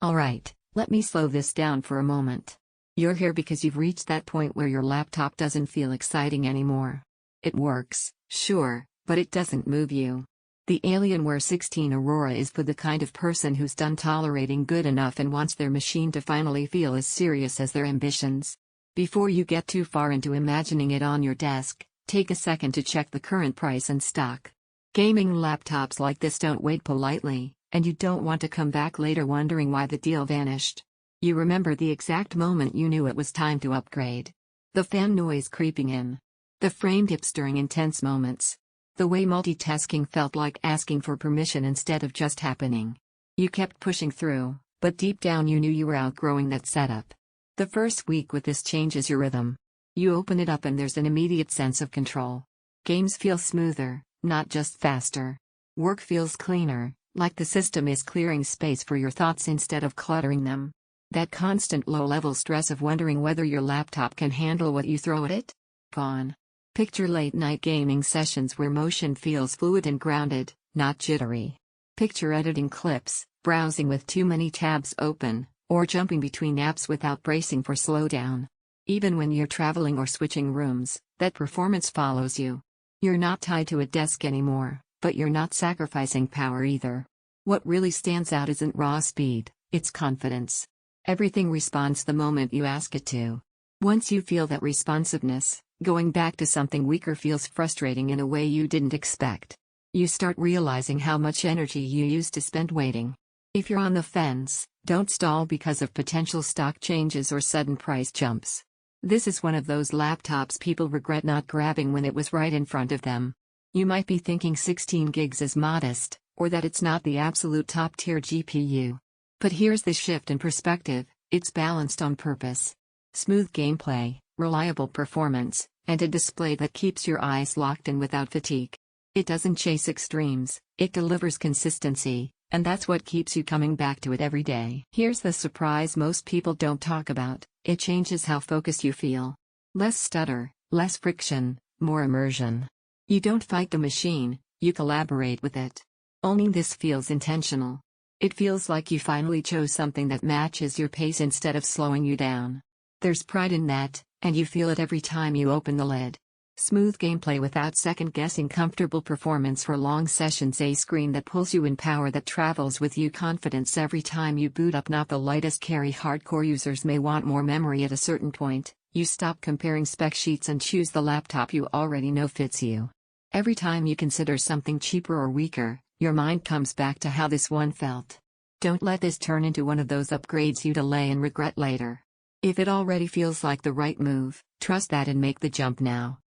Alright, let me slow this down for a moment. You're here because you've reached that point where your laptop doesn't feel exciting anymore. It works, sure, but it doesn't move you. The Alienware 16 Aurora is for the kind of person who's done tolerating good enough and wants their machine to finally feel as serious as their ambitions. Before you get too far into imagining it on your desk, take a second to check the current price and stock. Gaming laptops like this don't wait politely, and you don't want to come back later wondering why the deal vanished. You remember the exact moment you knew it was time to upgrade. The fan noise creeping in. The frame dips during intense moments. The way multitasking felt like asking for permission instead of just happening. You kept pushing through, but deep down you knew you were outgrowing that setup. The first week with this changes your rhythm. You open it up and there's an immediate sense of control. Games feel smoother, not just faster. Work feels cleaner, like the system is clearing space for your thoughts instead of cluttering them. That constant low-level stress of wondering whether your laptop can handle what you throw at it? Gone. Picture late-night gaming sessions where motion feels fluid and grounded, not jittery. Picture editing clips, browsing with too many tabs open, or jumping between apps without bracing for slowdown. Even when you're traveling or switching rooms, that performance follows you. You're not tied to a desk anymore, but you're not sacrificing power either. What really stands out isn't raw speed, it's confidence. Everything responds the moment you ask it to. Once you feel that responsiveness, going back to something weaker feels frustrating in a way you didn't expect. You start realizing how much energy you used to spend waiting. If you're on the fence, don't stall because of potential stock changes or sudden price jumps. This is one of those laptops people regret not grabbing when it was right in front of them. You might be thinking 16 gigs is modest, or that it's not the absolute top-tier GPU. But here's the shift in perspective: it's balanced on purpose. Smooth gameplay, reliable performance, and a display that keeps your eyes locked in without fatigue. It doesn't chase extremes, it delivers consistency, and that's what keeps you coming back to it every day. Here's the surprise most people don't talk about: it changes how focused you feel. Less stutter, less friction, more immersion. You don't fight the machine, you collaborate with it. Owning this feels intentional. It feels like you finally chose something that matches your pace instead of slowing you down. There's pride in that, and you feel it every time you open the lid. Smooth gameplay without second-guessing, comfortable performance for long sessions, a screen that pulls you in, power that travels with you, confidence every time you boot up, not the lightest carry. Hardcore users may want more memory at a certain point. You stop comparing spec sheets and choose the laptop you already know fits you. Every time you consider something cheaper or weaker, your mind comes back to how this one felt. Don't let this turn into one of those upgrades you delay and regret later. If it already feels like the right move, trust that and make the jump now.